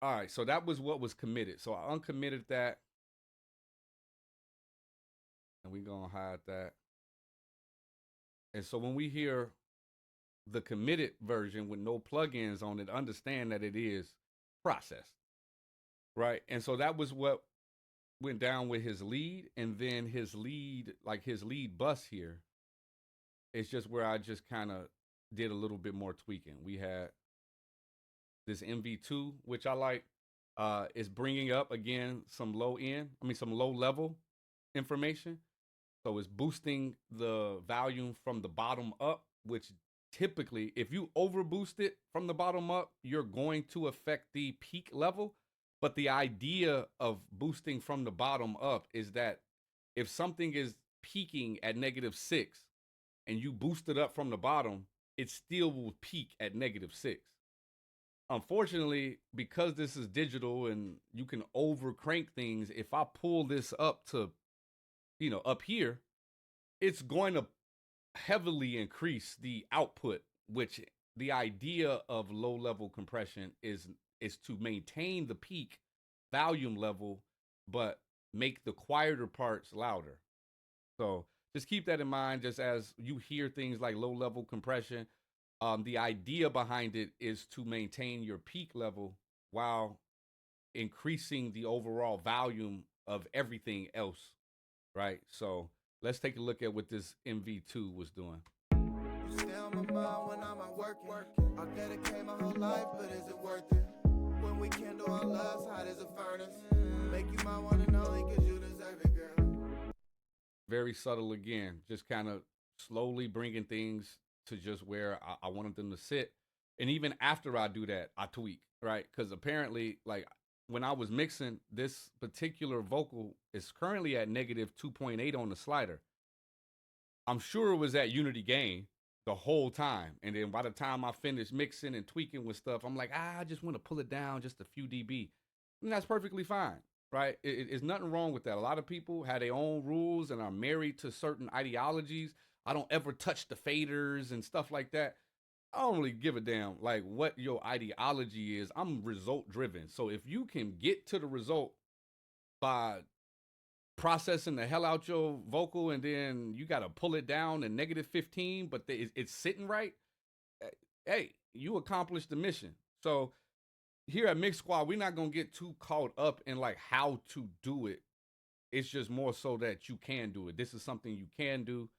All right, so that was what was committed. So I uncommitted that, and we gonna hide that. And so when we hear the committed version with no plugins on it, understand that it is processed, right? And so that was what went down with his lead, and then his lead, like his lead bus here, it's just where I just kind of did a little bit more tweaking. We had this MV2, which I like, is bringing up again some some low level information. So it's boosting the volume from the bottom up, which typically, if you overboost it from the bottom up, you're going to affect the peak level. But the idea of boosting from the bottom up is that if something is peaking at -6 and you boost it up from the bottom, it still will peak at -6. Unfortunately, because this is digital and you can over crank things, if I pull this up to, up here, it's going to heavily increase the output, which the idea of low level compression is to maintain the peak volume level, but make the quieter parts louder. So just keep that in mind, just as you hear things like low level compression. The idea behind it is to maintain your peak level while increasing the overall volume of everything else, right? So let's take a look at what this MV2 was doing. You stay on my mind when I'm at work. I dedicate my whole life, but is it worth it? When we kindle our loves, hot as a furnace. Make you my one and only, cause you deserve it, girl. Very subtle again, just kind of slowly bringing things to just where I wanted them to sit. And even after I do that, I tweak, right? Because apparently, like when I was mixing, this particular vocal is currently at -2.8 on the slider. I'm sure it was at unity gain the whole time. And then by the time I finished mixing and tweaking with stuff, I'm like, I just want to pull it down just a few dB. And that's perfectly fine, right? It's nothing wrong with that. A lot of people have their own rules and are married to certain ideologies. I don't ever touch the faders and stuff like that. I don't really give a damn like what your ideology is. I'm result driven. So if you can get to the result by processing the hell out your vocal and then you got to pull it down to -15, but it's sitting right, hey, you accomplished the mission. So here at Mix Squad, we're not going to get too caught up in like how to do it. It's just more so that you can do it. This is something you can do,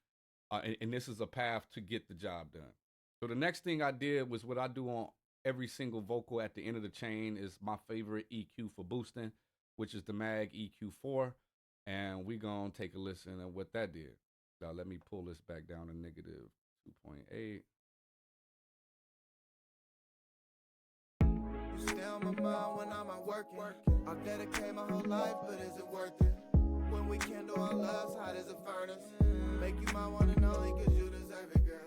and this is a path to get the job done. So the next thing I did was what I do on every single vocal at the end of the chain is my favorite EQ for boosting, which is the Mag EQ4. And we're going to take a listen at what that did. Now, let me pull this back down to -2.8. You stay on my mind when I'm at work. I dedicate my whole life, but is it worth it? When we kindle our loves, hot as a furnace. Make you my one and only, cause you deserve it, girl.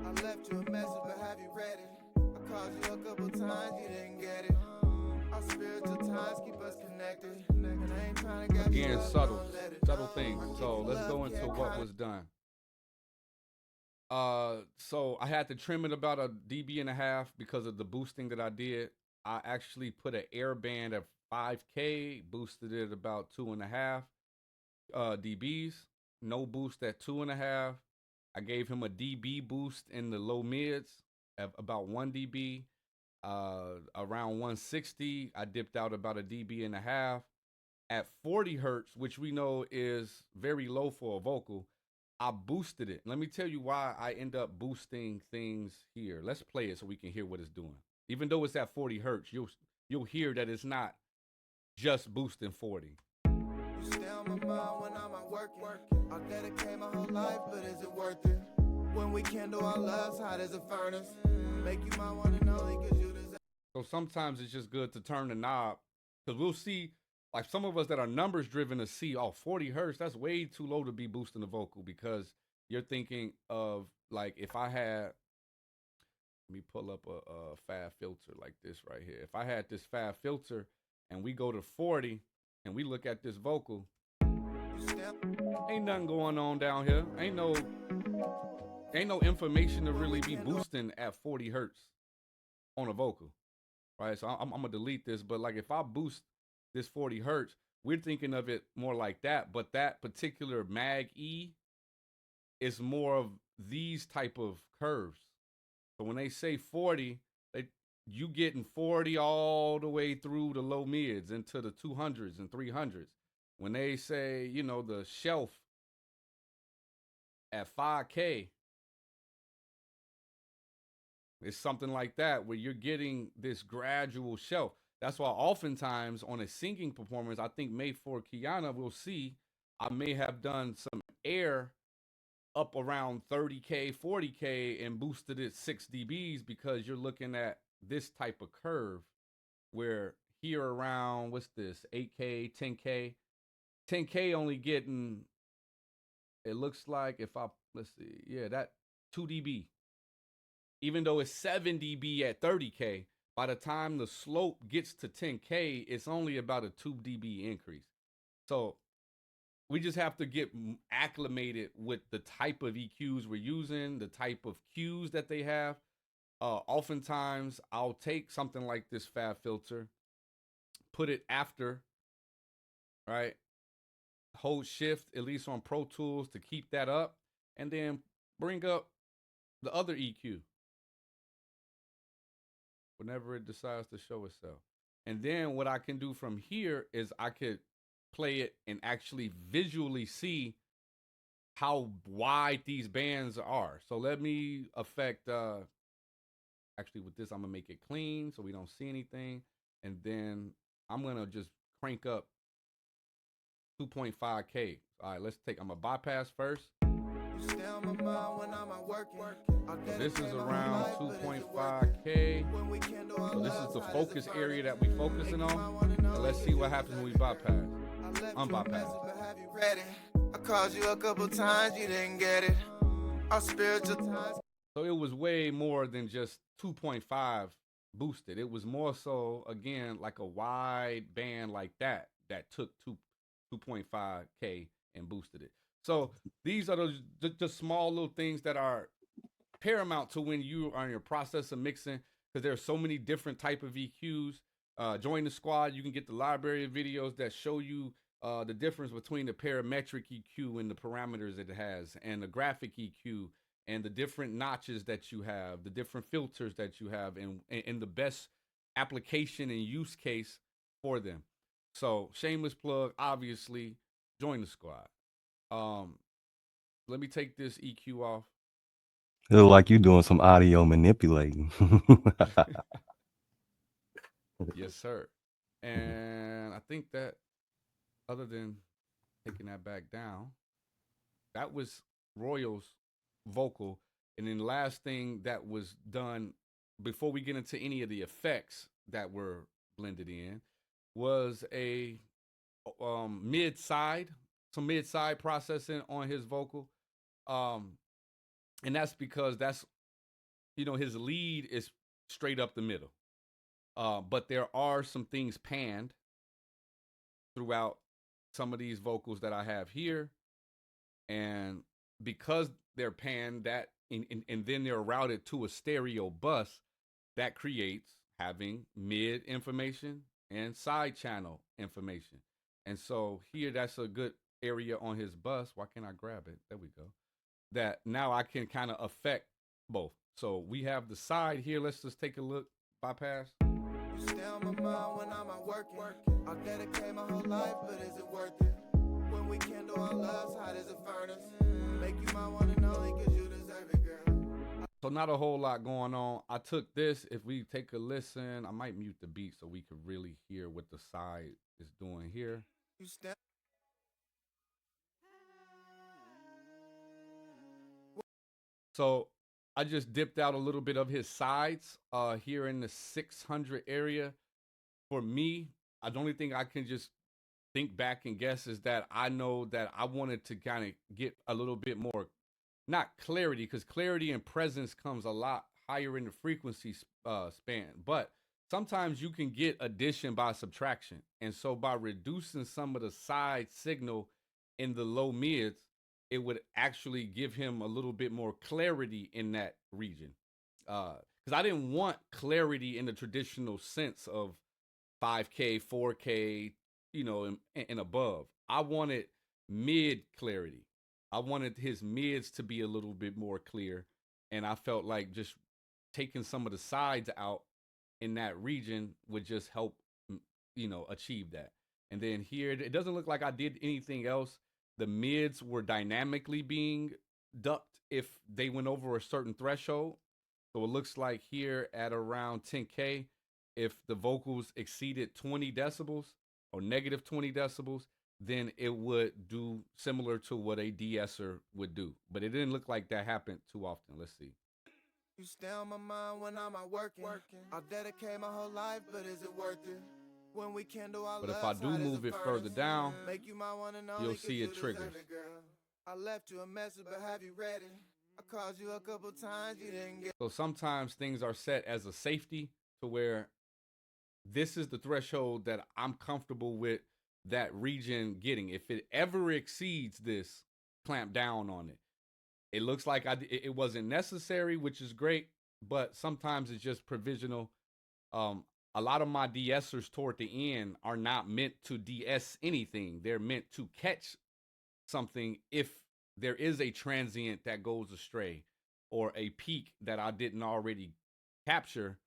I left you a message, but have you read it? I called you a couple times, you didn't get it. Our spiritual ties keep us connected. And I ain't trying to get again, subtle things. So let's go into what was done. So I had to trim it about 1.5 dB because of the boosting that I did. I actually put an air band at 5K, boosted it about 2.5 dBs. No boost at 2.5. I gave him a dB boost in the low mids at about 1 dB. Around 160, I dipped out about 1.5 dB. At 40 hertz, which we know is very low for a vocal, I boosted it. Let me tell you why I end up boosting things here. Let's play it so we can hear what it's doing. Even though it's at 40 hertz, you'll hear that it's not just boosting 40. You stay on my mind when I'm at work. I dedicate my whole life, but is it worth it? When we kindle our loves, hot as a furnace. Make you my one and only, cause you deserve. So sometimes it's just good to turn the knob, because we'll see, like some of us that are numbers driven to see, 40 hertz, that's way too low to be boosting the vocal, because you're thinking of like, if I had, let me pull up a fab filter like this right here. If I had this fab filter and we go to 40 and we look at this vocal, ain't nothing going on down here. Ain't no information to really be boosting at 40 hertz on a vocal. right? So I'm gonna delete this, but like if I boost this 40 hertz, we're thinking of it more like that. But that particular mag E is more of these type of curves. So when they say 40, you getting 40 all the way through the low mids into the 200s and 300s. When they say, you know, the shelf at 5K, it's something like that where you're getting this gradual shelf. That's why oftentimes on a singing performance, I think made for Kiana, we'll see I may have done some air up around 30K, 40K and boosted it 6 dBs because you're looking at this type of curve where here around, what's this, 8K, 10K, 10K only getting, it looks like if I, let's see, yeah, that 2 dB. Even though it's 7 dB at 30K, by the time the slope gets to 10K, it's only about a 2 dB increase. So we just have to get acclimated with the type of EQs we're using, the type of cues that they have. Oftentimes, I'll take something like this fab filter, put it after, right? Hold shift, at least on Pro Tools, to keep that up, and then bring up the other EQ whenever it decides to show itself. And then what I can do from here is I could play it and actually visually see how wide these bands are. So let me affect, actually with this, I'm gonna make it clean so we don't see anything. And then I'm gonna just crank up 2.5K. All right, let's take, I'm gonna bypass first. So this is around 2.5K. So this is the focus area that we focusing on. And let's see what happens when we bypass. Unbypass. I called you a couple times, you didn't get it. Our spiritual ties. So it was way more than just 2.5 boosted. It was more so, again, like a wide band like that took 2.5K and boosted it. So these are those just small little things that are paramount to when you are in your process of mixing, because there are so many different type of EQs. Join the squad. You can get the library of videos that show you the difference between the parametric EQ and the parameters it has, and the graphic EQ, and the different notches that you have, the different filters that you have, and the best application and use case for them. So shameless plug, obviously, join the squad. Let me take this EQ off. It look like you doing some audio manipulating. Yes, sir. And I think that other than taking that back down, that was Royal's vocal. And then the last thing that was done before we get into any of the effects that were blended in was a mid-side, some mid-side processing on his vocal. And that's because that's, you know, his lead is straight up the middle. But there are some things panned throughout some of these vocals that I have here. And because they're panned, that and then they're routed to a stereo bus, that creates having mid information and side channel information. And so here, that's a good area on his bus. Why can't I grab it? There we go. That now I can kind of affect both. So we have the side here. Let's just take a look. Bypass. You stay on my mind when I'm at work. I'll dedicate my whole life, but is it worth it? When we kindle our loves, hot as a furnace. Make you my one and only, cause you deserve it, girl. So not a whole lot going on. I took this. If we take a listen, I might mute the beat so we could really hear what the side is doing here. So I just dipped out a little bit of his sides here in the 600 area. For me, the only thing I can just think back and guess is that I know that I wanted to kind of get a little bit more, not clarity, because clarity and presence comes a lot higher in the frequency span. But sometimes you can get addition by subtraction. And so by reducing some of the side signal in the low mids, it would actually give him a little bit more clarity in that region. Because because I didn't want clarity in the traditional sense of 5K, 4K, and above. I wanted mid clarity. I wanted his mids to be a little bit more clear, and I felt like just taking some of the sides out in that region would just help, achieve that. And then here, it doesn't look like I did anything else. The mids were dynamically being ducked if they went over a certain threshold. So it looks like here at around 10K, if the vocals exceeded 20 decibels or negative 20 decibels, then it would do similar to what a de-esser would do. But it didn't look like that happened too often. Let's see. You stay on my mind when I'm out working. I'll dedicate my whole life, but is it worth it? When we kindle our But if I do move it further down, make you my one and only, you'll see it triggers. I left you a message, but have you read it? I called you a couple times, you didn't get. So sometimes things are set as a safety to where this is the threshold that I'm comfortable with that region getting. If it ever exceeds this, clamp down on it. It looks like it wasn't necessary, which is great, but sometimes it's just provisional. A lot of my de-essers toward the end are not meant to de-ess anything. They're meant to catch something if there is a transient that goes astray or a peak that I didn't already capture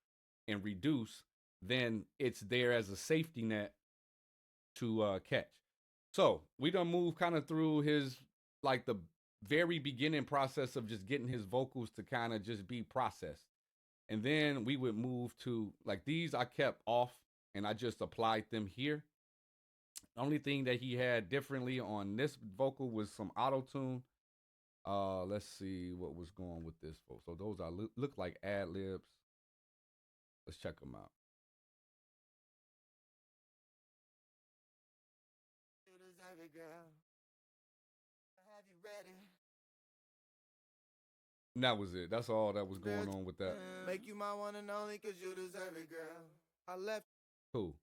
and reduce, then it's there as a safety net to catch. So we done move kind of through his, like the very beginning process of just getting his vocals to kind of just be processed. And then we would move to, like, these I kept off and I just applied them here. The only thing that he had differently on this vocal was some auto-tune. Let's see what was going with this, folks. So those are look like ad-libs. Let's check them out. And that was it. That's all that was going on with that. Make you my one and only, cause you deserve it, girl. I left. Cool.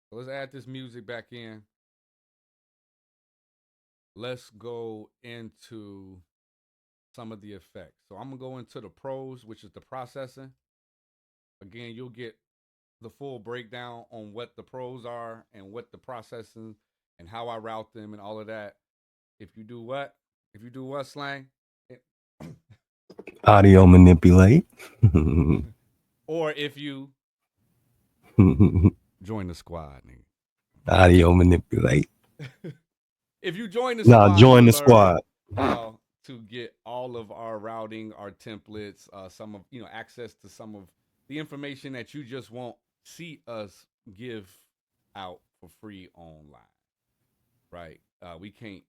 So let's add this music back in. Let's go into some of the effects. So I'm gonna go into the pros, which is the processing. Again, you'll get the full breakdown on what the pros are and what the processing and how I route them and all of that. If you do what? If you do what, Slang? Audio manipulate. Or if you join the squad, nigga. Audio manipulate. If you join the squad, join the squad. How to get all of our routing, our templates, some of access to some of the information that you just won't see us give out for free online, right? We can't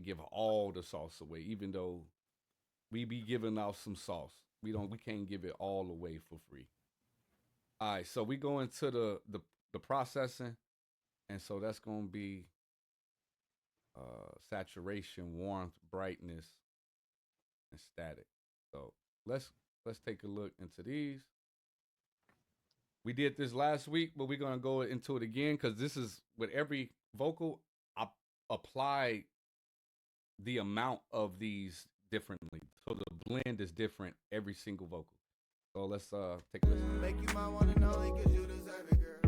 give all the sauce away, even though we be giving out some sauce. We can't give it all away for free. All right, so we go into the processing, and so that's gonna be saturation, warmth, brightness, and static. So let's take a look into these. We did this last week, but we're gonna go into it again because this is with every vocal. I apply the amount of these differently, so the blend is different every single vocal. So let's take a listen. Make you my one and only, cause you deserve it, girl.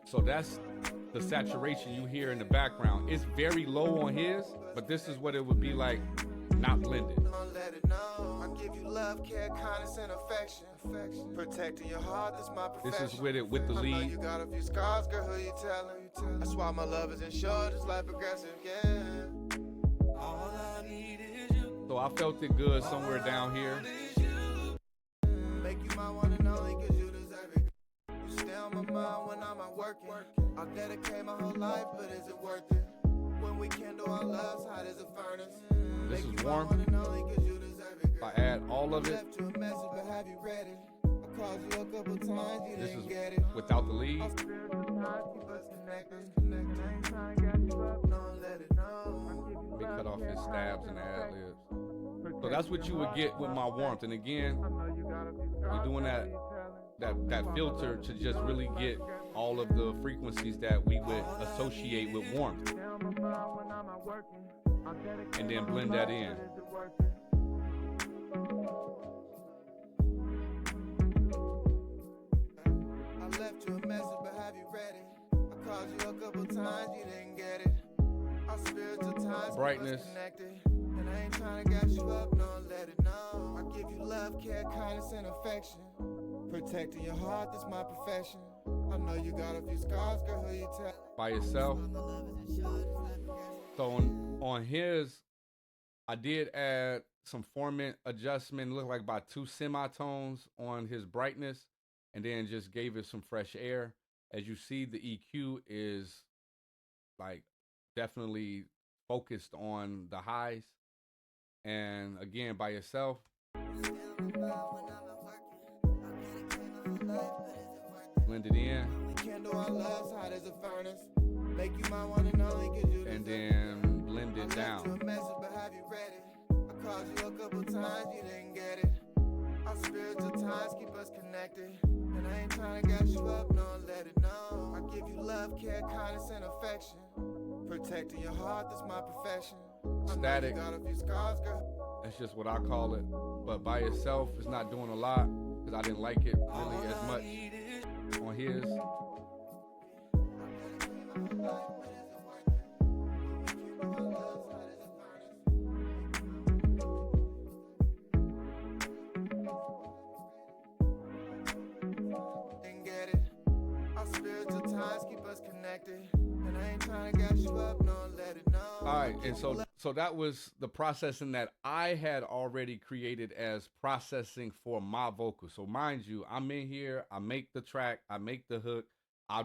So that's the saturation you hear in the background. It's very low on his, but this is what it would be like not blended. Let it know. I give you love, care, kindness, and affection. Protecting your heart, that's my profession. This is with it with the I know lead. you got a few scars, girl, who you telling? That's why my love isn't short, it's like progressive, yeah. All I need is you. So I felt it good somewhere down here. Make you my one and only, cause you deserve it. You stay on my mind when I'm out working. I'll dedicate my whole life, but is it worth it? When we kindle our loves, hot as a furnace. This Make is you my warm. one and only, cause you deserve it, If girl. I add all of it, Left you a message, but have you read it? I called you a couple times, you this didn't is get it. without the lead. Let me cut off his stabs and ad libs. So that's what you would get with my warmth. And again, we're doing that filter to just really get all of the frequencies that we would associate with warmth, and then blend that in. left you a message, but have you read it? I called you a couple times, you didn't get it. Our spiritual ties Brightness. keep us connected. And I ain't trying to gas you up, no, let it know. I give you love, care, kindness, and affection. Protecting your heart, that's my profession. I know you got a few scars, girl, who you tell? By yourself. So on his, I did add some formant adjustment, looked like about 2 semitones on his brightness, and then just gave it some fresh air. As you see, the EQ is like definitely focused on the highs. And again, by yourself. Blend it in. And then blend it down. I called you a couple times, you didn't get it. Our spiritual ties keep us connected. And I ain't trying to gas you up, no, let it know. I give you love, care, kindness, and affection. Protecting your heart, that's my profession. Static. Got a few scars, girl. That's just what I call it. But by itself, it's not doing a lot because I didn't like it really as much on his. All right, and so that was the processing that I had already created as processing for my vocals. So mind you, I'm in here, I make the track, I make the hook, I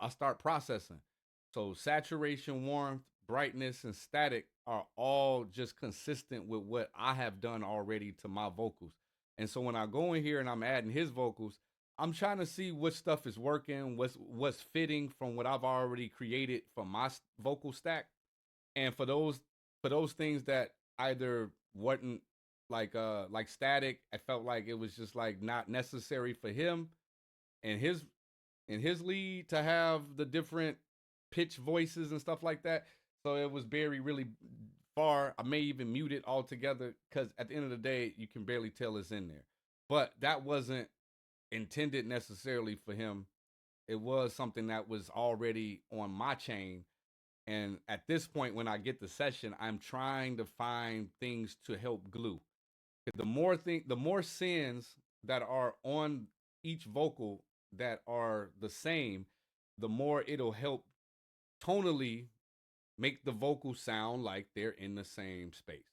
start processing. So saturation, warmth, brightness, and static are all just consistent with what I have done already to my vocals. And so when I go in here and I'm adding his vocals, I'm trying to see what stuff is working, what's fitting from what I've already created for my vocal stack. And for those things that either wasn't like static, I felt like it was just like not necessary for him and his lead to have the different pitch voices and stuff like that. So it was buried really far. I may even mute it altogether because at the end of the day, you can barely tell it's in there. But that wasn't intended necessarily for him. It was something that was already on my chain. And at this point, when I get the session, I'm trying to find things to help glue. The more sins that are on each vocal that are the same, the more it'll help tonally make the vocal sound like they're in the same space.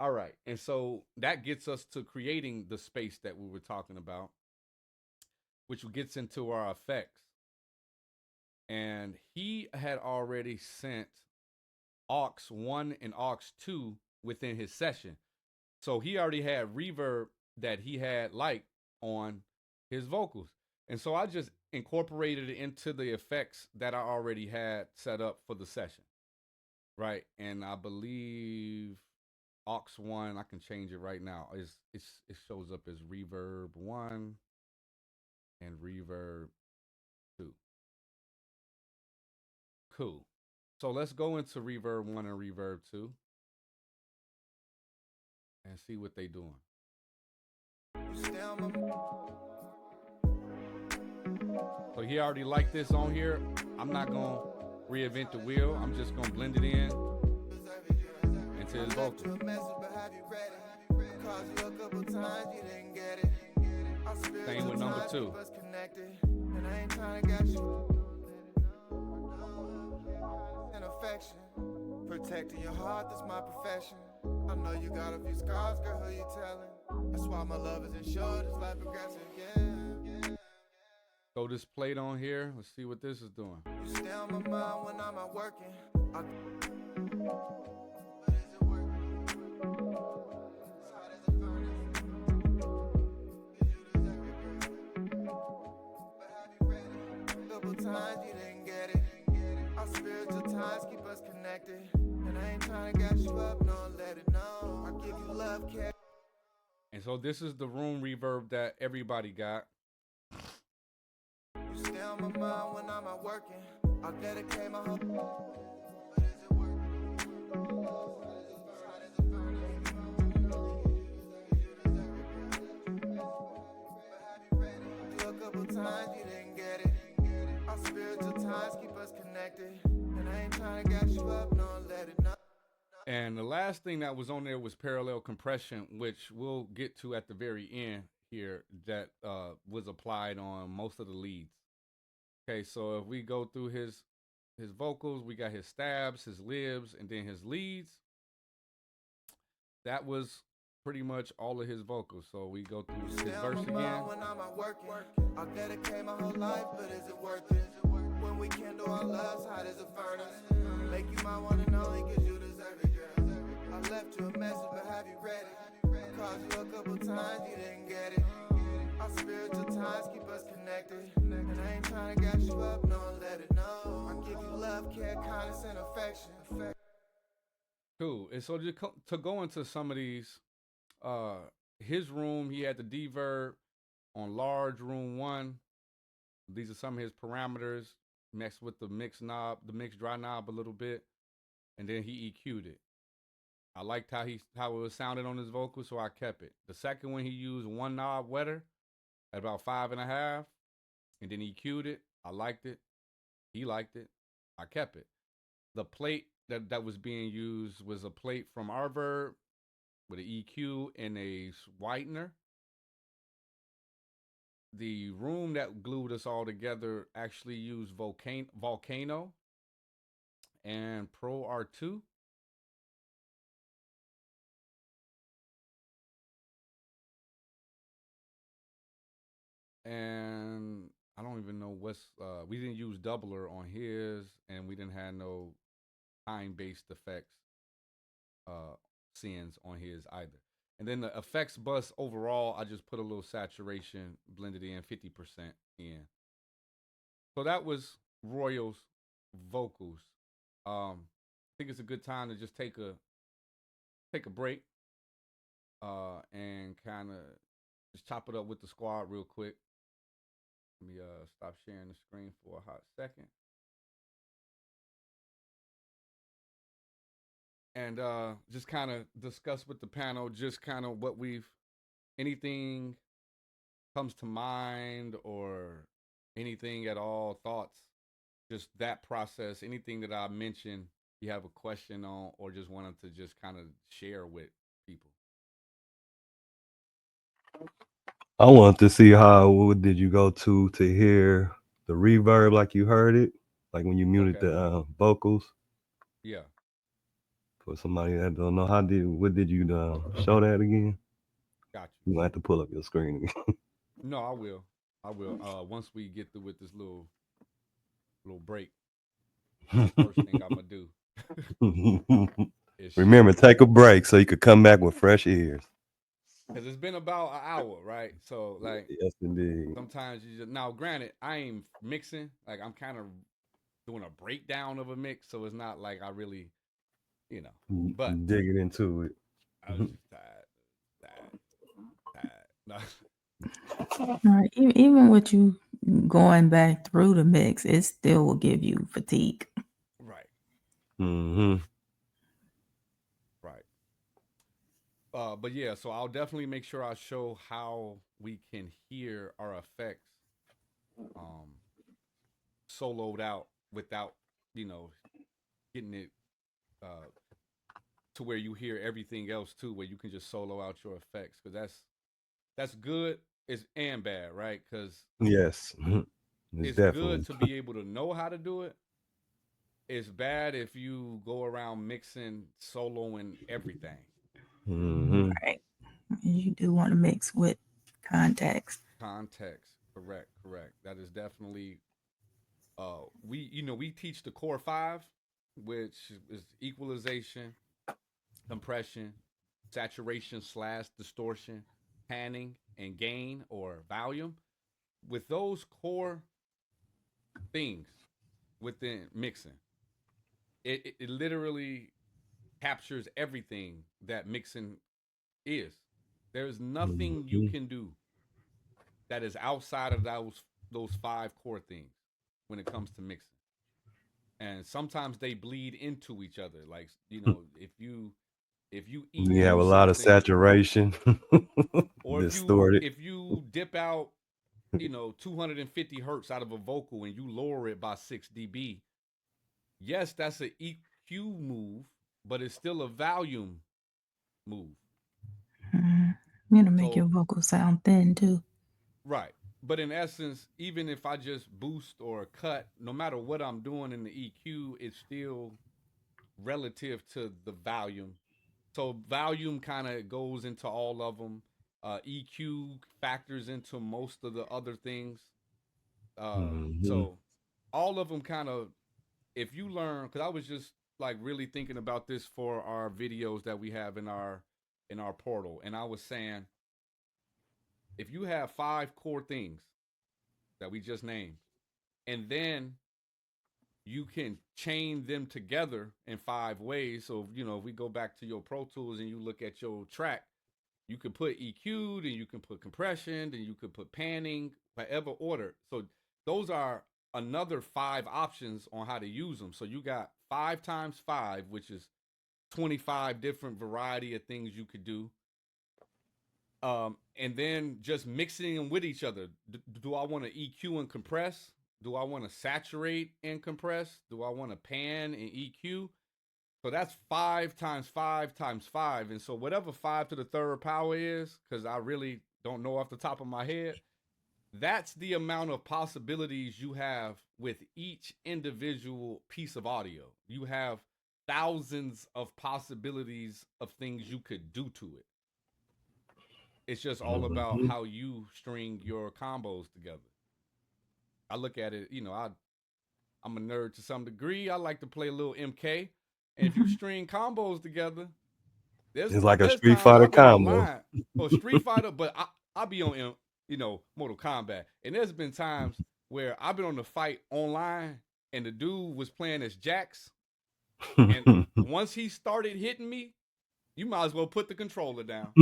All right. And so that gets us to creating the space that we were talking about, which gets into our effects. And he had already sent aux 1 and aux 2 within his session. So he already had reverb that he had liked on his vocals. And so I just incorporated it into the effects that I already had set up for the session. Right. And I believe aux 1, I can change it right now. It shows up as reverb 1 and reverb 2. Cool. So let's go into reverb 1 and reverb 2 and see what they doing. So he already liked this on here. I'm not going to reinvent the wheel. I'm just going to blend it in into his vocal. Same with number 2. Protecting your heart, that's my profession. I know you got a few scars, girl, who you telling? That's why my love is insured, it's like progressive, yeah. Throw this plate on here. Let's see what this is doing. You stay on my mind when I'm out working. Couple times you didn't get it. Our spiritual ties keep us connected. And I ain't trying to gas you up, no, let it know. I give you love, care. And so this is the room reverb that everybody got. You stay on my mind when I'm out working. I dedicate my whole. A couple times you didn't get it. ties keep us connected. And I ain't trying to gas you up, no, let it know. And the last thing that was on there was parallel compression, which we'll get to at the very end here, that was applied on most of the leads. Okay, so if we go through his vocals, we got his stabs, his libs, and then his leads. That was pretty much all of his vocals. So we go through his verse again. When I'm at work, I'll dedicate my whole life, but is it worth it? When we kindle our loves, hot as a furnace. Make you my one and only, cause you deserve it, girl. I left you a message, but have you read it? I called you a couple times, you didn't get it. Our spiritual ties keep us connected. And I ain't trying to gas you up, no, let it know. I give you love, care, kindness, and affection. Cool. And so to go into some of these, his room, he had the deverb on large room 1. These are some of his parameters, mixed with the mix dry knob a little bit, and then he EQ'd it. I liked how it was sounded on his vocals, so I kept it. The second one, he used 1 knob wetter at about 5.5, and then EQ'd it. I liked it. He liked it. I kept it. The plate that was being used was a plate from reverb with an EQ and a whitener. The room that glued us all together actually used Volcano and Pro R2. And I don't even know we didn't use doubler on his, and we didn't have no time-based effects scenes on his either. And then the effects bus overall, I just put a little saturation, blended in 50% in. So that was Royal's vocals. I think it's a good time to just take a break and kind of just chop it up with the squad real quick. Let me stop sharing the screen for a hot second. And just kind of discuss with the panel just kind of anything comes to mind or anything at all, thoughts, just that process, anything that I mentioned you have a question on or just wanted to just kind of share with people. I wanted to see what did you go to hear the reverb like you heard it, like when you muted the vocals. Yeah. For somebody that don't know, what did you show that again? Got you. You might have to pull up your screen again. No, I will. Once we get through with this little break, first thing I'm gonna do. Remember, take a break so you could come back with fresh ears. Because it's been about an hour, right? So, like, yes, indeed. Sometimes now, granted, I ain't mixing. Like, I'm kind of doing a breakdown of a mix, so it's not like I really, but digging into it. I was just tired. No. All right. Even with you going back through the mix, it still will give you fatigue. Right. Mm-hmm. Right. But yeah, so I'll definitely make sure I show how we can hear our effects soloed out without, getting it to where you hear everything else too, where you can just solo out your effects, because that's good and bad, right? Because yes, it's good to be able to know how to do it. It's bad if you go around mixing, soloing everything. Mm-hmm. Right. You do want to mix with context. Correct. That is definitely we teach the core 5, which is equalization, compression, saturation / distortion, panning, and gain or volume. With those core things within mixing, it literally captures everything that mixing is. There's nothing you can do that is outside of those 5 core things when it comes to mixing. And sometimes they bleed into each other. Like, if you you have a lot of saturation or distorted. if you dip out 250 hertz out of a vocal and you lower it by 6 dB, yes, that's an EQ move, but it's still a volume move. You know, make your So, vocal sound thin too. right. But in essence, even if I just boost or cut, no matter what I'm doing in the EQ, it's still relative to the volume. So volume kind of goes into all of them. EQ factors into most of the other things. Mhm. So all of them kind of, if you learn, because I was just like really thinking about this for our videos that we have in our portal, and I was saying, if you have 5 core things that we just named, and then you can chain them together in 5 ways. So, if we go back to your Pro Tools and you look at your track, you can put EQ, then you can put compression, then you could put panning, whatever order. So those are another 5 options on how to use them. So you got 5 times 5, which is 25 different variety of things you could do. And then just mixing them with each other. Do I want to EQ and compress? Do I want to saturate and compress? Do I want to pan and EQ? So that's 5 times 5 times 5. And so whatever 5 to the 3rd power is, because I really don't know off the top of my head, that's the amount of possibilities you have with each individual piece of audio. You have thousands of possibilities of things you could do to it. It's just all about Mhm. how you string your combos together. I look at it, I'm a nerd to some degree. I like to play a little MK. And if you Mhm. string combos together, there's It's like a there's Street times Fighter I've been combo. online for Street Fighter, but I be on Mortal Kombat, and there's been times where I've been on the fight online, and the dude was playing as Jax, and once he started hitting me, you might as well put the controller down,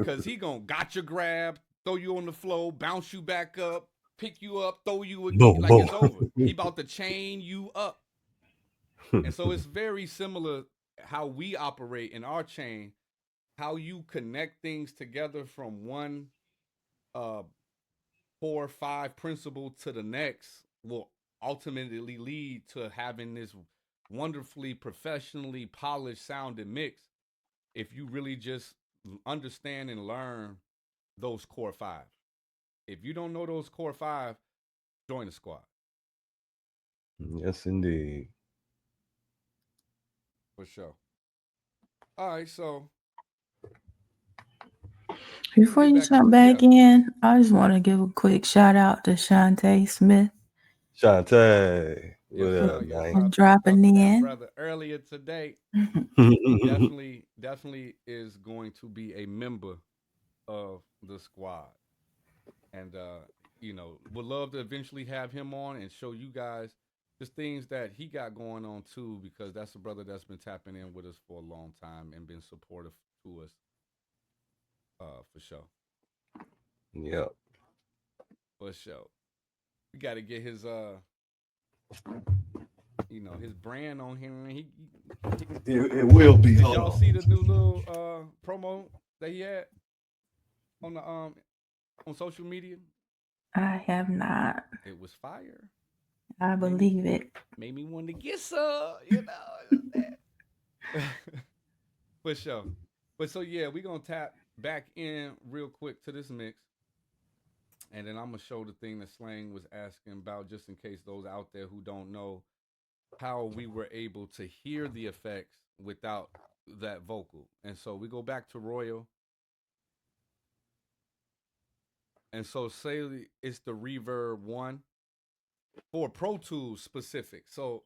cause he gonna gotcha grab, throw you on the floor, bounce you back up, pick you up, throw you again, Boom, like boom. it's over. He about to chain you up, and so it's very similar how we operate in our chain. How you connect things together from one uh 4 or 5 principle to the next will ultimately lead to having this wonderfully professionally polished sounding mix, if you really just understand and learn those core 5. If you don't know those core 5, join the squad. Yes, indeed. For sure. All right, so let me Before get you back. jump Yeah. back in, I just want to give a quick shout out to Shantae Smith Shantae, what Yes, up, yes. for man? I talked dropping to that in. brother earlier today. He definitely is going to be a member of the squad, and would love to eventually have him on and show you guys just things that he got going on too, because that's a brother that's been tapping in with us for a long time and been supportive to us, for sure. Yep. For sure. We got to get his brand on here. It will be. Did Hold y'all see on. the new little promo that he had on the on social media? I have not. It was fire. I believe it. Made me want to get some, for sure. But so yeah, we gonna tap back in real quick to this mix, and then I'm gonna show the thing that Slang was asking about, just in case those out there who don't know how we were able to hear the effects without that vocal. And so we go back to Royal, and so say it's the Reverb 1 for Pro Tools specific. So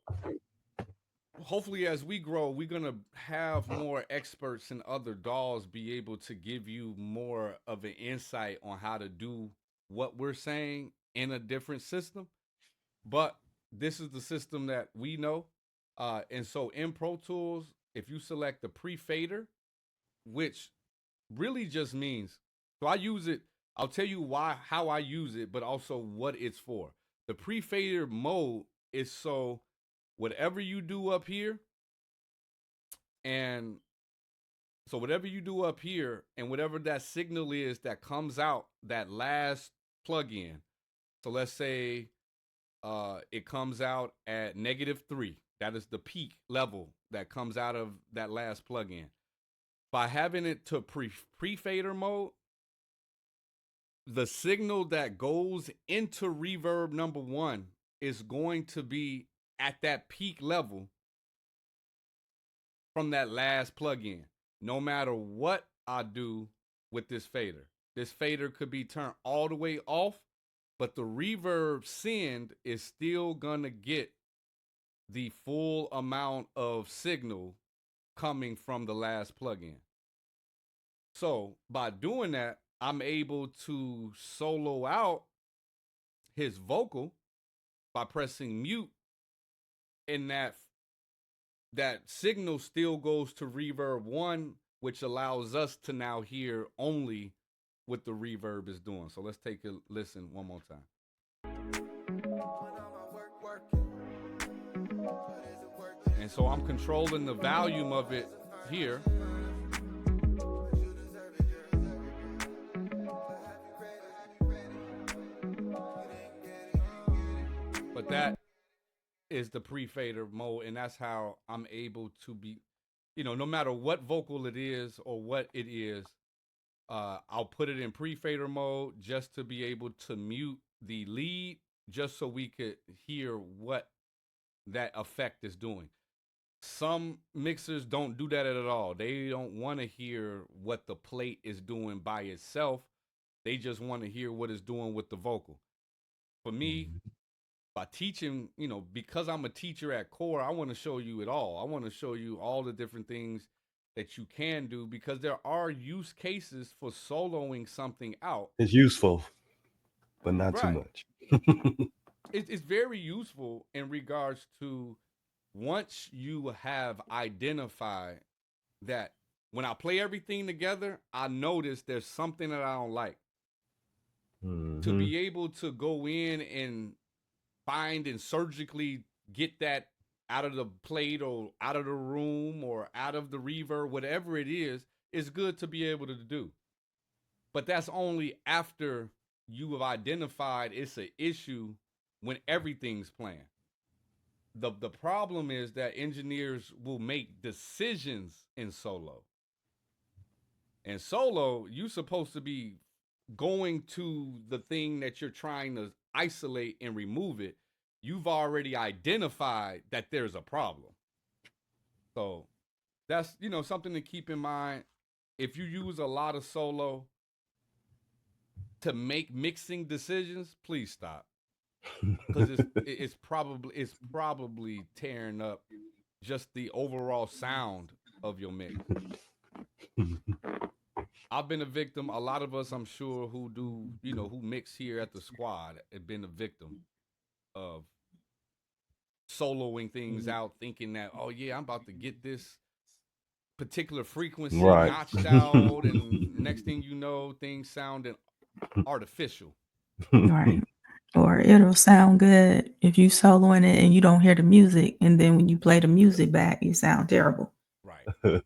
hopefully as we grow, we're gonna have more experts and other DAWs be able to give you more of an insight on how to do what we're saying in a different system. But this is the system that we know. And so in Pro Tools, if you select the pre-fader, which really just means, so I use it, I'll tell you how I use it, but also what it's for. The pre-fader mode is so whatever you do up here, and So whatever you do up here and whatever that signal is that comes out that last plug-in. So let's say it comes out at -3. That is the peak level that comes out of that last plug-in. By having it to pre-fader mode, the signal that goes into reverb number 1 is going to be at that peak level from that last plug-in, no matter what I do with this fader. This fader could be turned all the way off, but the reverb send is still gonna get the full amount of signal coming from the last plugin. So by doing that, I'm able to solo out his vocal by pressing mute, and that signal still goes to reverb 1, which allows us to now hear only what the reverb is doing. So let's take a listen one more time. And so I'm controlling the volume of it here. But that is the pre-fader mode, and that's how I'm able to be, no matter what vocal it is or what it is, I'll put it in pre-fader mode just to be able to mute the lead, just so we could hear what that effect is doing. Some mixers don't do that at all. They don't want to hear what the plate is doing by itself. They just want to hear what it's doing with the vocal. For me, by teaching, because I'm a teacher at core, I want to show you it all. I want to show you all the different things that you can do, because there are use cases for soloing something out. It's useful, but not too much. It's very useful in regards to, once you have identified that when I play everything together, I notice there's something that I don't like. To be able to go in and find and surgically get that out of the plate or out of the room or out of the reverb, whatever it is good to be able to do. But that's only after you have identified it's an issue when everything's playing. The problem is that engineers will make decisions in solo. And solo, you're supposed to be going to the thing that you're trying to isolate and remove it. You've already identified that there's a problem. So that's, something to keep in mind. If you use a lot of solo to make mixing decisions, please stop. Because it's probably tearing up just the overall sound of your mix. I've been a victim. A lot of us, I'm sure, who do, who mix here at the squad have been a victim of soloing things out, thinking that, oh yeah, I'm about to get this particular frequency notched out, and next thing you know, things sounding artificial. Right. Or it'll sound good if you soloing it and you don't hear the music, and then when you play the music back, you sound terrible. Right.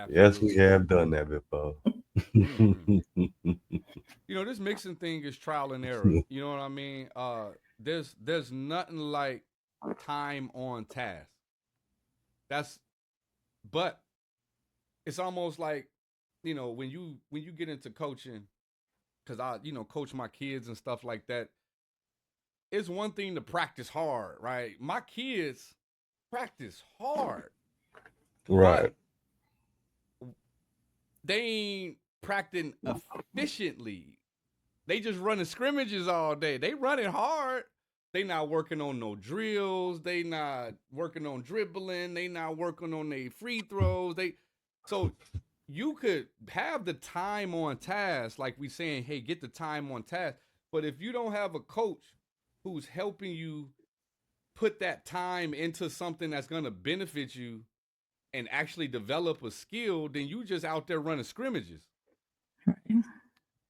Yes, we have done that before. This mixing thing is trial and error. You know what I mean? There's nothing like time on task. But it's almost like, when you get into coaching, because I, coach my kids and stuff like that. It's one thing to practice hard, right? My kids practice hard. Right. They ain't practicing efficiently. They just running scrimmages all day. They running hard. They not working on no drills. They not working on dribbling. They not working on their free throws. So you could have the time on task, like we saying, hey, get the time on task. But if you don't have a coach who's helping you put that time into something that's going to benefit you and actually develop a skill, then you just out there running scrimmages. Right.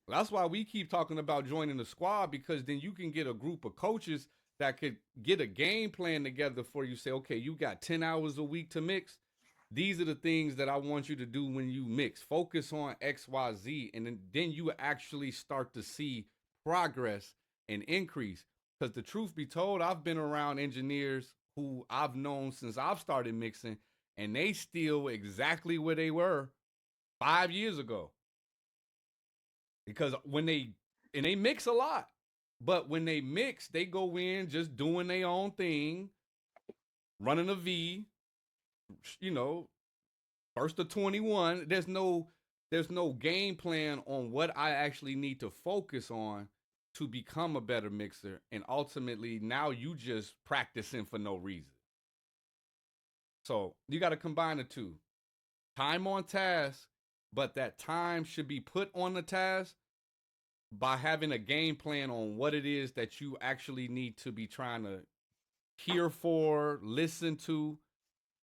That's why we keep talking about joining the squad, because then you can get a group of coaches that could get a game plan together for you. Say, okay, you got 10 hours a week to mix. these are the things that I want you to do when you mix. Focus on XYZ, and then you actually start to see progress and increase. Because the truth be told, I've been around engineers who I've known since I've started mixing, and they still exactly where they were 5 years ago. Because when they mix a lot, but when they mix, they go in just doing their own thing, running a V, you know, first to 21. There's no game plan on what I actually need to focus on to become a better mixer. And ultimately, now you just practicing for no reason. So you got to combine the two. Time on task, but that time should be put on the task by having a game plan on what it is that you actually need to be trying to hear for, listen to,